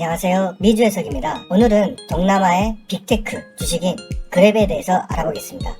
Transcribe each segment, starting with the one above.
안녕하세요. 미주 해석입니다. 오늘은 동남아의 빅테크 주식인 그랩에 대해서 알아보겠습니다.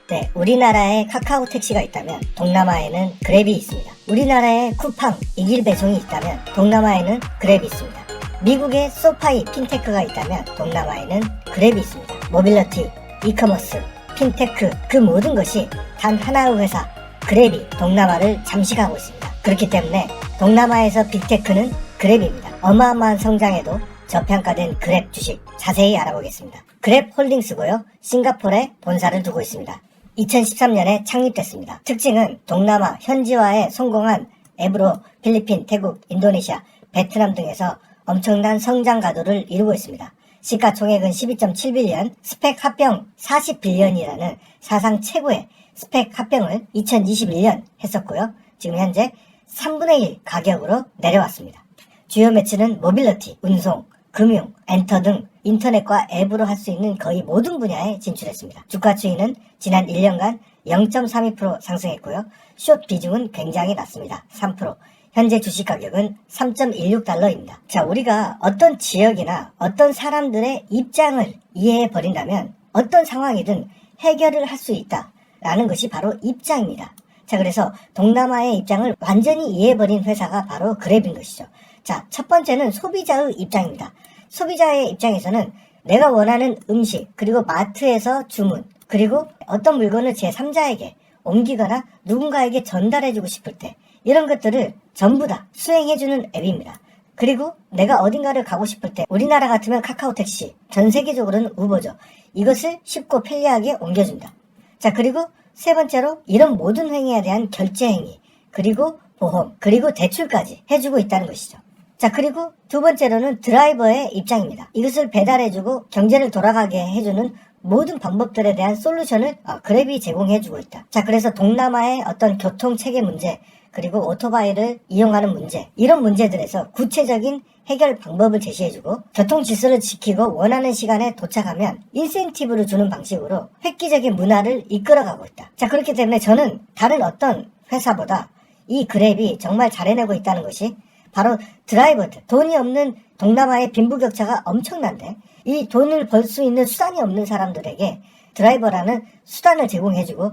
네, 우리나라에 카카오 택시가 있다면 동남아에는 그랩이 있습니다. 우리나라에 쿠팡, 이길 배송이 있다면 동남아에는 그랩이 있습니다. 미국에 소파이, 핀테크가 있다면 동남아에는 그랩이 있습니다. 모빌리티, 이커머스, 핀테크 그 모든 것이 단 하나의 회사 그랩이 동남아를 잠식하고 있습니다. 그렇기 때문에 동남아에서 빅테크는 그랩입니다. 어마어마한 성장에도 저평가된 그랩 주식 자세히 알아보겠습니다. 그랩 홀딩스고요. 싱가포르에 본사를 두고 있습니다. 2013년에 창립됐습니다. 특징은 동남아 현지화에 성공한 앱으로 필리핀, 태국, 인도네시아, 베트남 등에서 엄청난 성장 가도를 이루고 있습니다. 시가총액은 12.7빌리언, 스펙 합병 40빌리언이라는 사상 최고의 스펙 합병을 2021년 했었고요. 지금 현재 3분의 1 가격으로 내려왔습니다. 주요 매출은 모빌리티, 운송, 금융, 엔터 등 인터넷과 앱으로 할 수 있는 거의 모든 분야에 진출했습니다. 주가 추이는 지난 1년간 0.32% 상승했고요. 숏 비중은 굉장히 낮습니다. 3%. 현재 주식 가격은 3.16달러입니다. 자, 우리가 어떤 지역이나 어떤 사람들의 입장을 이해해 버린다면 어떤 상황이든 해결을 할 수 있다라는 것이 바로 입장입니다. 자, 그래서 동남아의 입장을 완전히 이해해버린 회사가 바로 그랩인 것이죠. 자, 첫 번째는 소비자의 입장입니다. 소비자의 입장에서는 내가 원하는 음식, 그리고 마트에서 주문, 그리고 어떤 물건을 제3자에게 옮기거나 누군가에게 전달해주고 싶을 때 이런 것들을 전부 다 수행해주는 앱입니다. 그리고 내가 어딘가를 가고 싶을 때 우리나라 같으면 카카오 택시, 전 세계적으로는 우버죠. 이것을 쉽고 편리하게 옮겨준다. 자, 그리고 세 번째로 이런 모든 행위에 대한 결제 행위, 그리고 보험, 그리고 대출까지 해주고 있다는 것이죠. 자, 그리고 두 번째로는 드라이버의 입장입니다. 이것을 배달해주고 경제를 돌아가게 해주는 모든 방법들에 대한 솔루션을 그랩이 제공해주고 있다. 자, 그래서 동남아의 어떤 교통체계 문제, 그리고 오토바이를 이용하는 문제, 이런 문제들에서 구체적인 해결 방법을 제시해주고 교통 질서를 지키고 원하는 시간에 도착하면 인센티브를 주는 방식으로 획기적인 문화를 이끌어가고 있다. 자, 그렇기 때문에 저는 다른 어떤 회사보다 이 그랩이 정말 잘해내고 있다는 것이 바로 드라이버들, 돈이 없는 동남아의 빈부격차가 엄청난데 이 돈을 벌 수 있는 수단이 없는 사람들에게 드라이버라는 수단을 제공해주고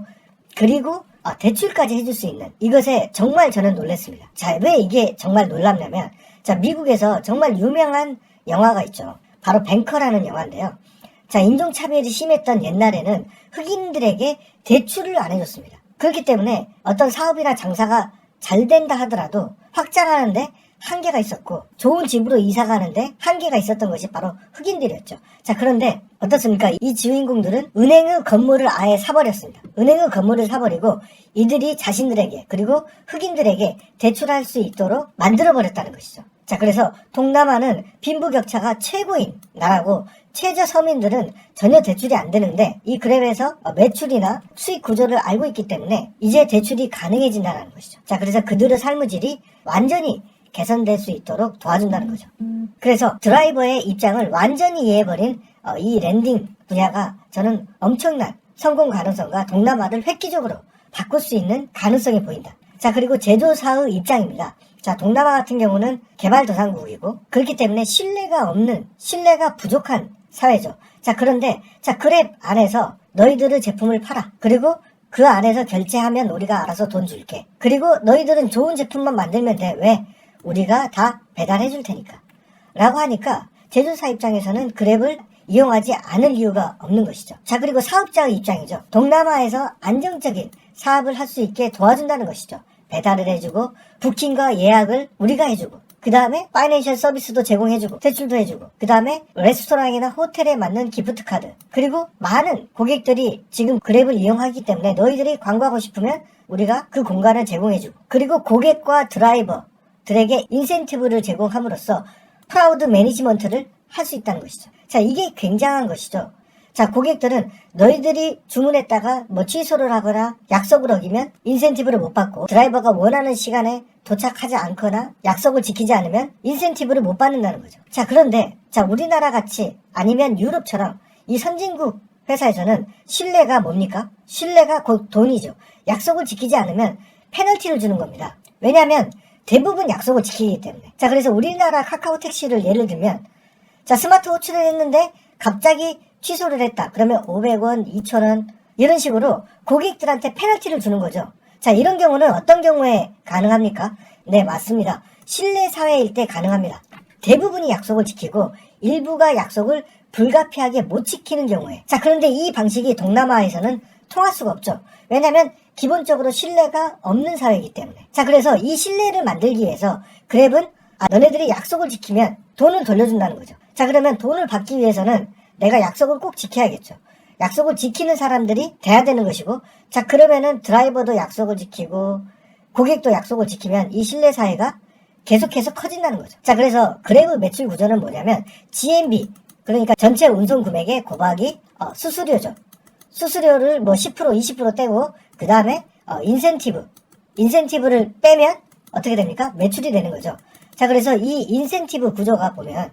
그리고 대출까지 해줄 수 있는 이것에 정말 저는 놀랐습니다. 자, 왜 이게 정말 놀랍냐면 자, 미국에서 정말 유명한 영화가 있죠. 바로 뱅커라는 영화인데요. 자, 인종차별이 심했던 옛날에는 흑인들에게 대출을 안 해줬습니다. 그렇기 때문에 어떤 사업이나 장사가 잘 된다 하더라도 확장하는데 한계가 있었고 좋은 집으로 이사 가는데 한계가 있었던 것이 바로 흑인들이었죠. 자, 그런데 어떻습니까? 이 주인공들은 은행의 건물을 아예 사버렸습니다. 은행의 건물을 사버리고 이들이 자신들에게 그리고 흑인들에게 대출할 수 있도록 만들어버렸다는 것이죠. 자, 그래서 동남아는 빈부격차가 최고인 나라고 최저 서민들은 전혀 대출이 안 되는데 이 그랩에서 매출이나 수익 구조를 알고 있기 때문에 이제 대출이 가능해진다는 것이죠. 자, 그래서 그들의 삶의 질이 완전히 개선될 수 있도록 도와준다는 거죠. 그래서 드라이버의 입장을 완전히 이해해버린 이 랜딩 분야가 저는 엄청난 성공 가능성과 동남아를 획기적으로 바꿀 수 있는 가능성이 보인다. 자, 그리고 제조사의 입장입니다. 자, 동남아 같은 경우는 개발도상국이고 그렇기 때문에 신뢰가 부족한 사회죠. 자, 그런데 자, 그랩 안에서 너희들의 제품을 팔아. 그리고 그 안에서 결제하면 우리가 알아서 돈 줄게. 그리고 너희들은 좋은 제품만 만들면 돼. 왜? 우리가 다 배달해 줄 테니까. 라고 하니까 제조사 입장에서는 그랩을 이용하지 않을 이유가 없는 것이죠. 자, 그리고 사업자의 입장이죠. 동남아에서 안정적인 사업을 할 수 있게 도와준다는 것이죠. 배달을 해주고 부킹과 예약을 우리가 해주고 그 다음에 파이낸셜 서비스도 제공해주고 대출도 해주고 그 다음에 레스토랑이나 호텔에 맞는 기프트카드 그리고 많은 고객들이 지금 그랩을 이용하기 때문에 너희들이 광고하고 싶으면 우리가 그 공간을 제공해주고 그리고 고객과 드라이버들에게 인센티브를 제공함으로써 프라우드 매니지먼트를 할 수 있다는 것이죠. 자, 이게 굉장한 것이죠. 자, 고객들은 너희들이 주문했다가 취소를 하거나 약속을 어기면 인센티브를 못 받고 드라이버가 원하는 시간에 도착하지 않거나 약속을 지키지 않으면 인센티브를 못 받는다는 거죠. 자, 그런데 자, 우리나라 같이 아니면 유럽처럼 이 선진국 회사에서는 신뢰가 뭡니까? 신뢰가 곧 돈이죠. 약속을 지키지 않으면 페널티를 주는 겁니다. 왜냐하면 대부분 약속을 지키기 때문에. 자, 그래서 우리나라 카카오 택시를 예를 들면, 자, 스마트워치를 했는데 갑자기 취소를 했다. 그러면 500원, 2,000원 이런 식으로 고객들한테 페널티를 주는 거죠. 자, 이런 경우는 어떤 경우에 가능합니까? 네, 맞습니다. 실내 사회일 때 가능합니다. 대부분이 약속을 지키고 일부가 약속을 불가피하게 못 지키는 경우에. 자, 그런데 이 방식이 동남아에서는 통할 수가 없죠. 왜냐하면 기본적으로 신뢰가 없는 사회이기 때문에. 자, 그래서 이 신뢰를 만들기 위해서 그랩은 너네들이 약속을 지키면 돈을 돌려준다는 거죠. 자, 그러면 돈을 받기 위해서는 내가 약속을 꼭 지켜야겠죠. 약속을 지키는 사람들이 돼야 되는 것이고, 자, 그러면은 드라이버도 약속을 지키고 고객도 약속을 지키면 이 신뢰 사회가 계속해서 커진다는 거죠. 자, 그래서 그랩의 매출 구조는 뭐냐면 GMB, 그러니까 전체 운송 금액의 곱하기 수수료죠. 수수료를 뭐 10%, 20% 떼고 그 다음에 인센티브를 빼면 어떻게 됩니까? 매출이 되는 거죠. 자, 그래서 이 인센티브 구조가 보면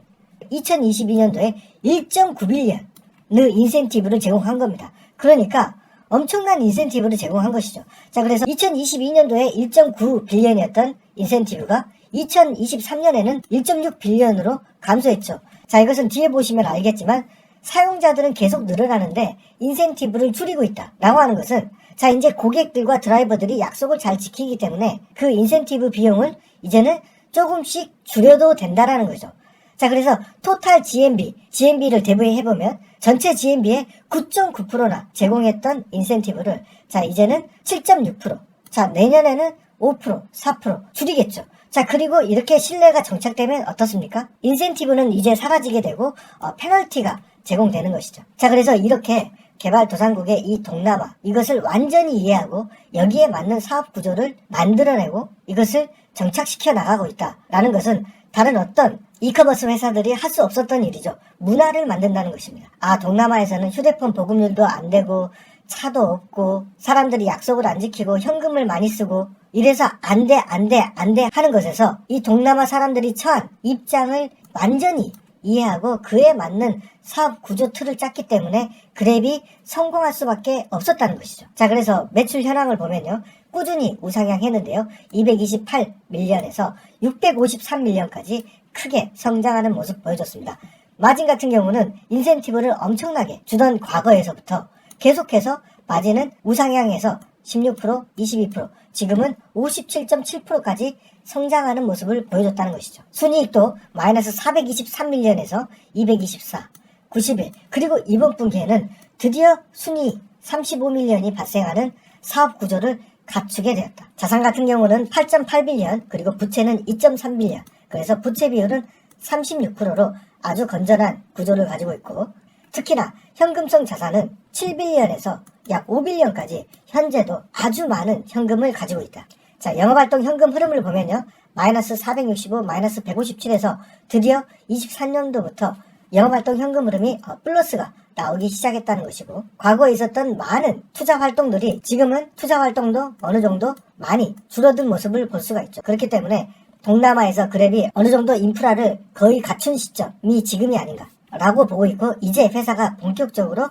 2022년도에 1.9빌리언의 인센티브를 제공한 겁니다. 그러니까 엄청난 인센티브를 제공한 것이죠. 자, 그래서 2022년도에 1.9빌리언이었던 인센티브가 2023년에는 1.6빌리언으로 감소했죠. 자, 이것은 뒤에 보시면 알겠지만 사용자들은 계속 늘어나는데 인센티브를 줄이고 있다라고 하는 것은, 자, 이제 고객들과 드라이버들이 약속을 잘 지키기 때문에 그 인센티브 비용을 이제는 조금씩 줄여도 된다라는 거죠. 자, 그래서 토탈 GMB를 대비해보면 전체 GMB의 9.9%나 제공했던 인센티브를, 자, 이제는 7.6%, 자, 내년에는 5%, 4% 줄이겠죠. 자, 그리고 이렇게 신뢰가 정착되면 어떻습니까? 인센티브는 이제 사라지게 되고 페널티가 제공되는 것이죠. 자, 그래서 이렇게 개발도상국의 이 동남아, 이것을 완전히 이해하고 여기에 맞는 사업 구조를 만들어내고 이것을 정착시켜 나가고 있다라는 것은 다른 어떤 이커머스 회사들이 할 수 없었던 일이죠. 문화를 만든다는 것입니다. 동남아에서는 휴대폰 보급률도 안 되고 차도 없고 사람들이 약속을 안 지키고 현금을 많이 쓰고 이래서 안 돼 하는 것에서 이 동남아 사람들이 처한 입장을 완전히 이해하고 그에 맞는 사업 구조 틀을 짰기 때문에 그랩이 성공할 수밖에 없었다는 것이죠. 자, 그래서 매출 현황을 보면요. 꾸준히 우상향했는데요. 228밀리언에서 653밀리언까지 크게 성장하는 모습 보여줬습니다. 마진 같은 경우는 인센티브를 엄청나게 주던 과거에서부터 계속해서 마진은 우상향해서 16%, 22%, 지금은 57.7%까지 성장하는 모습을 보여줬다는 것이죠. 순이익도 마이너스 423밀리언에서 224, 91, 그리고 이번 분기에는 드디어 순이익 35밀리언이 발생하는 사업 구조를 갖추게 되었다. 자산 같은 경우는 8.8빌리언, 그리고 부채는 2.3빌리언, 그래서 부채 비율은 36%로 아주 건전한 구조를 가지고 있고, 특히나 현금성 자산은 7빌리언에서 약 5빌리언까지 현재도 아주 많은 현금을 가지고 있다. 자, 영업활동 현금 흐름을 보면요. 마이너스 465, 마이너스 157에서 드디어 23년도부터 영업활동 현금 흐름이 플러스가 나오기 시작했다는 것이고, 과거에 있었던 많은 투자 활동들이 지금은 투자 활동도 어느 정도 많이 줄어든 모습을 볼 수가 있죠. 그렇기 때문에 동남아에서 그랩이 어느 정도 인프라를 거의 갖춘 시점이 지금이 아닌가 라고 보고 있고, 이제 회사가 본격적으로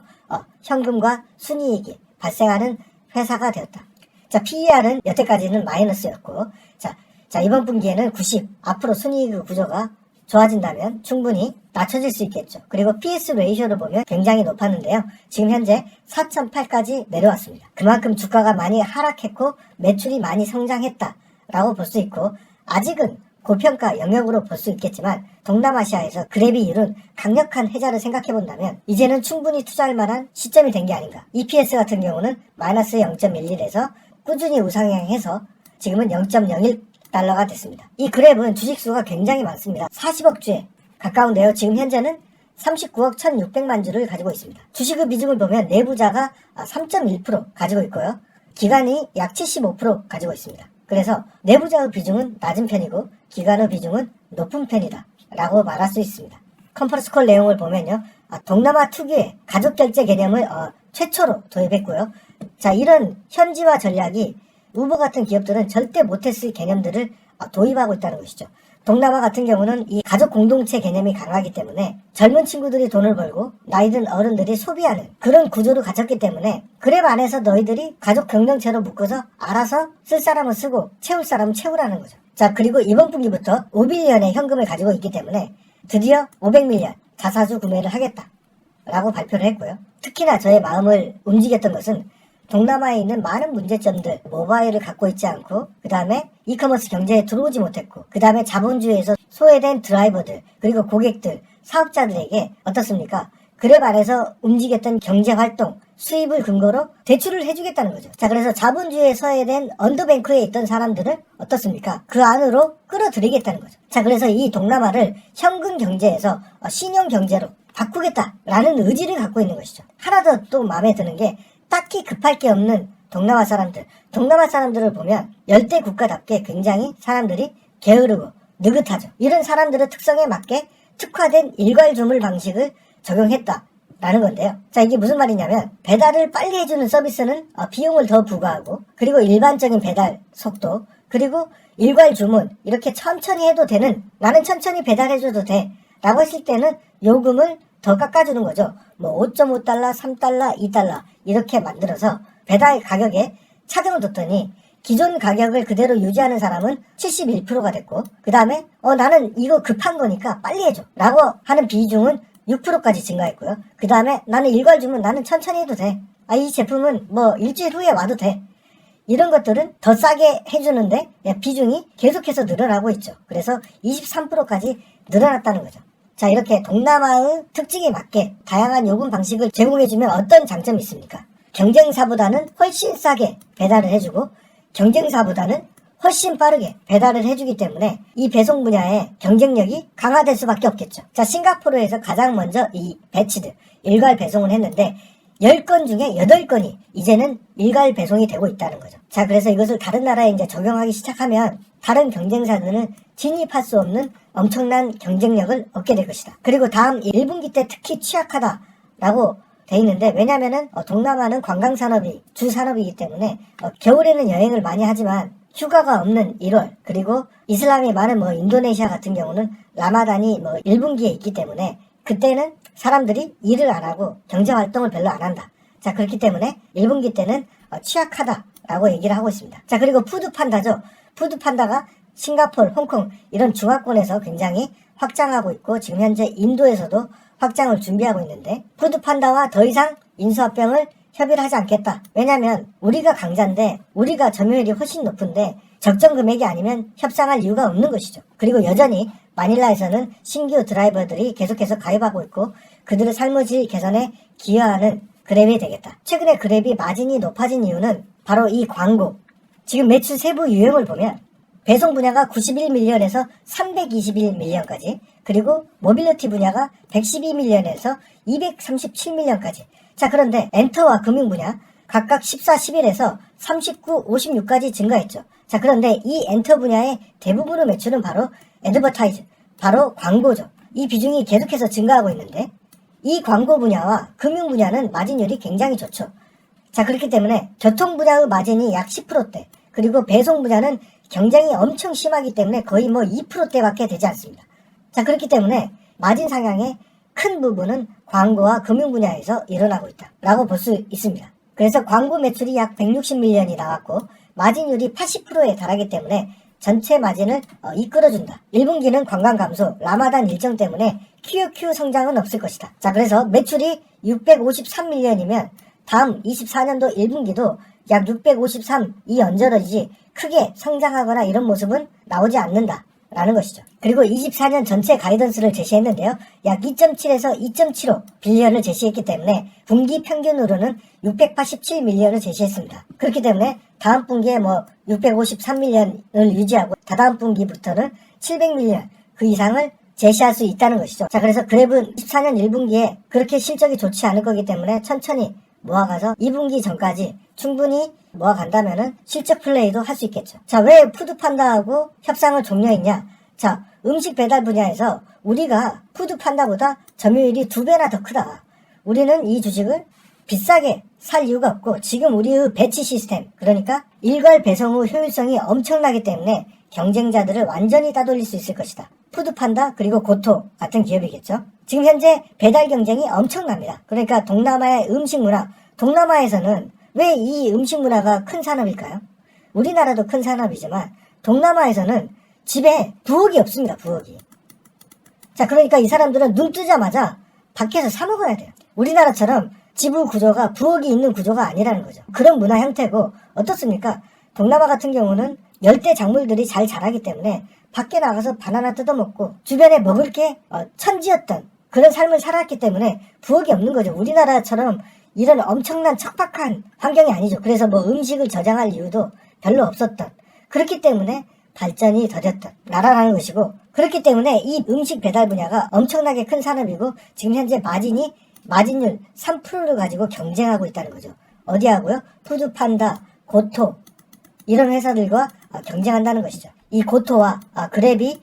현금과 순이익이 발생하는 회사가 되었다. 자, PER은 여태까지는 마이너스였고, 자, 이번 분기에는 90, 앞으로 순이익 구조가 좋아진다면 충분히 낮춰질 수 있겠죠. 그리고 PS 레이쇼를 보면 굉장히 높았는데요. 지금 현재 4.8까지 내려왔습니다. 그만큼 주가가 많이 하락했고 매출이 많이 성장했다라고 볼 수 있고, 아직은 고평가 영역으로 볼 수 있겠지만 동남아시아에서 그랩이 이룬 강력한 혜자를 생각해본다면 이제는 충분히 투자할 만한 시점이 된 게 아닌가. EPS 같은 경우는 마이너스 0.11에서 꾸준히 우상향해서 지금은 0.01달러가 됐습니다. 이 그랩은 주식수가 굉장히 많습니다. 40억 주에 가까운데요. 지금 현재는 39억 1,600만 주를 가지고 있습니다. 주식의 비중을 보면 내부자가 3.1% 가지고 있고요. 기관이 약 75% 가지고 있습니다. 그래서 내부자의 비중은 낮은 편이고 기관의 비중은 높은 편이다 라고 말할 수 있습니다. 컨퍼런스콜 내용을 보면요. 동남아 특유의 가족결제 개념을 최초로 도입했고요. 자, 이런 현지화 전략이 우버 같은 기업들은 절대 못했을 개념들을 도입하고 있다는 것이죠. 동남아 같은 경우는 이 가족 공동체 개념이 강하기 때문에 젊은 친구들이 돈을 벌고 나이든 어른들이 소비하는 그런 구조를 가졌기 때문에 그랩 안에서 너희들이 가족 경영체로 묶어서 알아서 쓸 사람은 쓰고 채울 사람은 채우라는 거죠. 자, 그리고 이번 분기부터 5빌리언의 현금을 가지고 있기 때문에 드디어 500밀리언 자사주 구매를 하겠다 라고 발표를 했고요. 특히나 저의 마음을 움직였던 것은 동남아에 있는 많은 문제점들, 모바일을 갖고 있지 않고, 그 다음에 이커머스 경제에 들어오지 못했고, 그 다음에 자본주의에서 소외된 드라이버들, 그리고 고객들, 사업자들에게 어떻습니까? 그랩 안에서 움직였던 경제활동, 수입을 근거로 대출을 해주겠다는 거죠. 자, 그래서 자본주의에 소외된 언더뱅크에 있던 사람들을 어떻습니까? 그 안으로 끌어들이겠다는 거죠. 자, 그래서 이 동남아를 현금 경제에서 신용 경제로 바꾸겠다라는 의지를 갖고 있는 것이죠. 하나 더 또 마음에 드는 게 딱히 급할 게 없는 동남아 사람들을 보면 열대 국가답게 굉장히 사람들이 게으르고 느긋하죠. 이런 사람들의 특성에 맞게 특화된 일괄조물 방식을 적용했다라는 건데요. 자, 이게 무슨 말이냐면 배달을 빨리 해주는 서비스는 비용을 더 부과하고, 그리고 일반적인 배달 속도, 그리고 일괄주문 이렇게 천천히 해도 되는, 나는 천천히 배달해줘도 돼 라고 했을 때는 요금을 더 깎아주는 거죠. 뭐 5.5달러, 3달러, 2달러 이렇게 만들어서 배달 가격에 차등을 뒀더니 기존 가격을 그대로 유지하는 사람은 71%가 됐고, 그 다음에 나는 이거 급한 거니까 빨리 해줘 라고 하는 비중은 6%까지 증가했고요. 그 다음에 나는 일괄주문, 나는 천천히 해도 돼. 이 제품은 뭐 일주일 후에 와도 돼. 이런 것들은 더 싸게 해주는데 비중이 계속해서 늘어나고 있죠. 그래서 23%까지 늘어났다는 거죠. 자, 이렇게 동남아의 특징에 맞게 다양한 요금 방식을 제공해주면 어떤 장점이 있습니까? 경쟁사보다는 훨씬 싸게 배달을 해주고, 경쟁사보다는 훨씬 빠르게 배달을 해주기 때문에 이 배송 분야의 경쟁력이 강화될 수밖에 없겠죠. 자, 싱가포르에서 가장 먼저 이 배치드 일괄 배송을 했는데 10건 중에 8건이 이제는 일괄 배송이 되고 있다는 거죠. 자, 그래서 이것을 다른 나라에 이제 적용하기 시작하면 다른 경쟁사들은 진입할 수 없는 엄청난 경쟁력을 얻게 될 것이다. 그리고 다음 1분기 때 특히 취약하다라고 돼 있는데, 왜냐면은 동남아는 관광산업이 주산업이기 때문에 겨울에는 여행을 많이 하지만 휴가가 없는 1월, 그리고 이슬람이 많은 인도네시아 같은 경우는 라마단이 1분기에 있기 때문에 그때는 사람들이 일을 안 하고 경제활동을 별로 안 한다. 자, 그렇기 때문에 1분기 때는 취약하다라고 얘기를 하고 있습니다. 자, 그리고 푸드판다죠. 푸드판다가 싱가포르, 홍콩 이런 중화권에서 굉장히 확장하고 있고, 지금 현재 인도에서도 확장을 준비하고 있는데, 푸드판다와 더 이상 인수합병을 협의를 하지 않겠다. 왜냐면 우리가 강자인데, 우리가 점유율이 훨씬 높은데 적정 금액이 아니면 협상할 이유가 없는 것이죠. 그리고 여전히 마닐라에서는 신규 드라이버들이 계속해서 가입하고 있고, 그들의 삶의 질 개선에 기여하는 그랩이 되겠다. 최근에 그랩이 마진이 높아진 이유는 바로 이 광고. 지금 매출 세부 유형을 보면 배송 분야가 91밀리언에서 321밀리언까지, 그리고 모빌리티 분야가 112밀리언에서 237밀리언까지. 자, 그런데 엔터와 금융 분야 각각 14, 11에서 39, 56까지 증가했죠. 자, 그런데 이 엔터 분야의 대부분의 매출은 바로 애드버타이즈, 바로 광고죠. 이 비중이 계속해서 증가하고 있는데, 이 광고 분야와 금융 분야는 마진율이 굉장히 좋죠. 자, 그렇기 때문에 교통 분야의 마진이 약 10%대, 그리고 배송 분야는 경쟁이 엄청 심하기 때문에 거의 2%대밖에 되지 않습니다. 자, 그렇기 때문에 마진 상향의 큰 부분은 광고와 금융 분야에서 일어나고 있다라고 볼 수 있습니다. 그래서 광고 매출이 약 160밀리언이 나왔고 마진율이 80%에 달하기 때문에 전체 마진을 이끌어준다. 1분기는 관광 감소, 라마단 일정 때문에 QOQ 성장은 없을 것이다. 자, 그래서 매출이 653밀리언이면 다음 24년도 1분기도 약 653이 얹어지지 크게 성장하거나 이런 모습은 나오지 않는다라는 것이죠. 그리고 24년 전체 가이던스를 제시했는데요. 약 2.7에서 2.75 빌리언을 제시했기 때문에 분기 평균으로는 687밀리언을 제시했습니다. 그렇기 때문에 다음 분기에 653밀리언을 유지하고 다다음 분기부터는 700밀리언 그 이상을 제시할 수 있다는 것이죠. 자, 그래서 그랩은 24년 1분기에 그렇게 실적이 좋지 않을 거기 때문에 천천히 모아가서 2분기 전까지 충분히 모아간다면은 실적 플레이도 할 수 있겠죠. 자, 왜 푸드판다하고 협상을 종료했냐? 자, 음식 배달 분야에서 우리가 푸드판다보다 점유율이 2배나 더 크다. 우리는 이 주식을 비싸게 살 이유가 없고, 지금 우리의 배치 시스템, 그러니까 일괄 배송 후 효율성이 엄청나기 때문에 경쟁자들을 완전히 따돌릴 수 있을 것이다. 푸드판다 그리고 고토 같은 기업이겠죠. 지금 현재 배달 경쟁이 엄청납니다. 그러니까 동남아의 음식 문화, 동남아에서는 왜 이 음식 문화가 큰 산업일까요? 우리나라도 큰 산업이지만 동남아에서는 집에 부엌이 없습니다. 부엌이. 자, 그러니까 이 사람들은 눈 뜨자마자 밖에서 사 먹어야 돼요. 우리나라처럼 지부 구조가 부엌이 있는 구조가 아니라는 거죠. 그런 문화 형태고, 어떻습니까? 동남아 같은 경우는 열대 작물들이 잘 자라기 때문에 밖에 나가서 바나나 뜯어먹고 주변에 먹을 게 천지였던 그런 삶을 살았기 때문에 부엌이 없는 거죠. 우리나라처럼 이런 엄청난 척박한 환경이 아니죠. 그래서 뭐 음식을 저장할 이유도 별로 없었던, 그렇기 때문에 발전이 더뎠던 나라라는 것이고, 그렇기 때문에 이 음식 배달 분야가 엄청나게 큰 산업이고, 지금 현재 마진율 3%를 가지고 경쟁하고 있다는 거죠. 어디하고요? 푸드판다, 고토 이런 회사들과 경쟁한다는 것이죠. 이 고토와 그랩이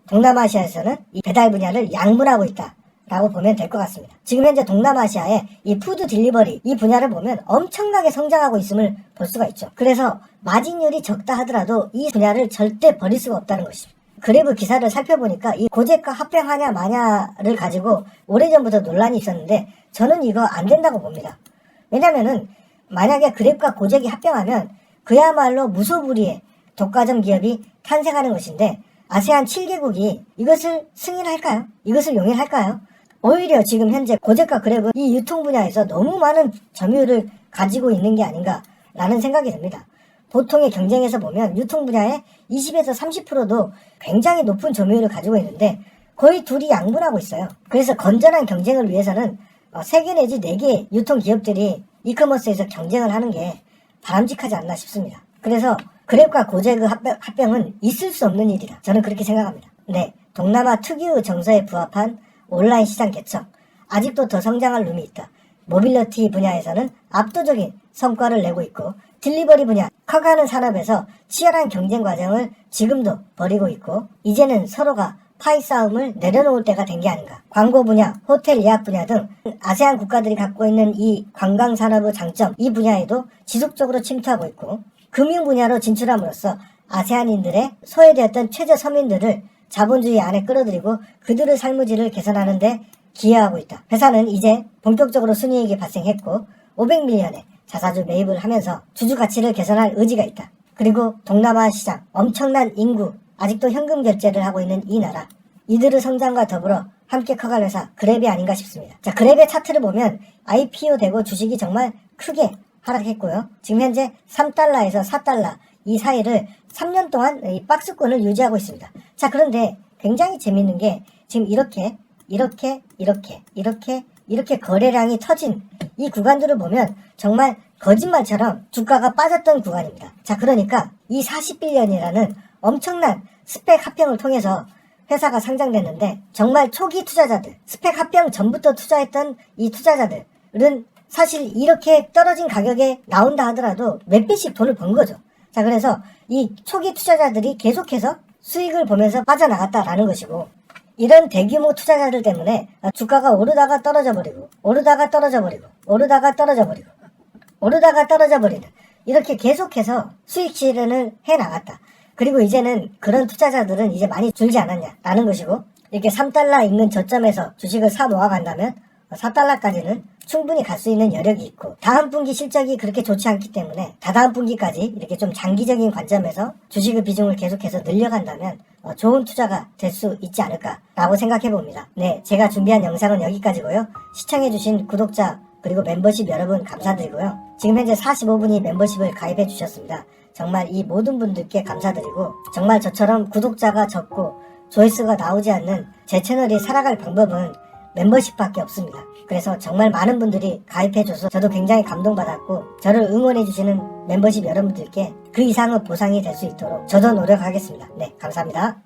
동남아시아에서는 이 배달 분야를 양분하고 있다라고 보면 될 것 같습니다. 지금 현재 동남아시아의 이 푸드 딜리버리 이 분야를 보면 엄청나게 성장하고 있음을 볼 수가 있죠. 그래서 마진율이 적다 하더라도 이 분야를 절대 버릴 수가 없다는 것입니다. 그랩 기사를 살펴보니까 이 고재가 합병하냐 마냐를 가지고 오래전부터 논란이 있었는데, 저는 이거 안 된다고 봅니다. 왜냐면은 만약에 그랩과 고재기 합병하면 그야말로 무소불위의 독과점 기업이 탄생하는 것인데, 아세안 7개국이 이것을 승인할까요? 이것을 용인할까요? 오히려 지금 현재 고재과 그랩은 이 유통 분야에서 너무 많은 점유율을 가지고 있는 게 아닌가라는 생각이 듭니다. 보통의 경쟁에서 보면 유통 분야의 20에서 30%도 굉장히 높은 점유율을 가지고 있는데 거의 둘이 양분하고 있어요. 그래서 건전한 경쟁을 위해서는 3개 내지 4개 유통 기업들이 이커머스에서 경쟁을 하는 게 바람직하지 않나 싶습니다. 그래서 그랩과 고재그 합병은 있을 수 없는 일이다. 저는 그렇게 생각합니다. 네, 동남아 특유의 정서에 부합한 온라인 시장 개척. 아직도 더 성장할 룸이 있다. 모빌리티 분야에서는 압도적인 성과를 내고 있고, 딜리버리 분야, 커가는 산업에서 치열한 경쟁 과정을 지금도 벌이고 있고, 이제는 서로가 파이 싸움을 내려놓을 때가 된 게 아닌가. 광고 분야, 호텔 예약 분야 등 아세안 국가들이 갖고 있는 이 관광 산업의 장점, 이 분야에도 지속적으로 침투하고 있고, 금융 분야로 진출함으로써 아세안인들의 소외되었던 최저 서민들을 자본주의 안에 끌어들이고 그들의 삶의 질을 개선하는 데 기여하고 있다. 회사는 이제 본격적으로 순이익이 발생했고 500밀리언의 자사주 매입을 하면서 주주 가치를 개선할 의지가 있다. 그리고 동남아 시장, 엄청난 인구, 아직도 현금 결제를 하고 있는 이 나라, 이들의 성장과 더불어 함께 커갈 회사 그랩이 아닌가 싶습니다. 자, 그랩의 차트를 보면 IPO 되고 주식이 정말 크게 하락했고요. 지금 현재 3달러에서 4달러 이 사이를 3년 동안 이 박스권을 유지하고 있습니다. 자, 그런데 굉장히 재밌는 게 지금 이렇게 거래량이 터진 이 구간들을 보면 정말 거짓말처럼 주가가 빠졌던 구간입니다. 자, 그러니까 이 40빌리언이라는 엄청난 스펙 합병을 통해서 회사가 상장됐는데, 정말 초기 투자자들, 스펙 합병 전부터 투자했던 이 투자자들은 사실 이렇게 떨어진 가격에 나온다 하더라도 몇 배씩 돈을 번 거죠. 자, 그래서 이 초기 투자자들이 계속해서 수익을 보면서 빠져나갔다라는 것이고, 이런 대규모 투자자들 때문에 주가가 오르다가 떨어져 버리고 이렇게 계속해서 수익 실현을 해나갔다. 그리고 이제는 그런 투자자들은 이제 많이 줄지 않았냐라는 것이고, 이렇게 3달러 인근 저점에서 주식을 사 모아간다면 4달러까지는 충분히 갈 수 있는 여력이 있고, 다음 분기 실적이 그렇게 좋지 않기 때문에 다다음 분기까지 이렇게 좀 장기적인 관점에서 주식의 비중을 계속해서 늘려간다면 좋은 투자가 될 수 있지 않을까라고 생각해 봅니다. 네, 제가 준비한 영상은 여기까지고요. 시청해주신 구독자 그리고 멤버십 여러분 감사드리고요. 지금 현재 45분이 멤버십을 가입해 주셨습니다. 정말 이 모든 분들께 감사드리고, 정말 저처럼 구독자가 적고 조회수가 나오지 않는 제 채널이 살아갈 방법은 멤버십밖에 없습니다. 그래서 정말 많은 분들이 가입해줘서 저도 굉장히 감동받았고, 저를 응원해주시는 멤버십 여러분들께 그 이상의 보상이 될 수 있도록 저도 노력하겠습니다. 네, 감사합니다.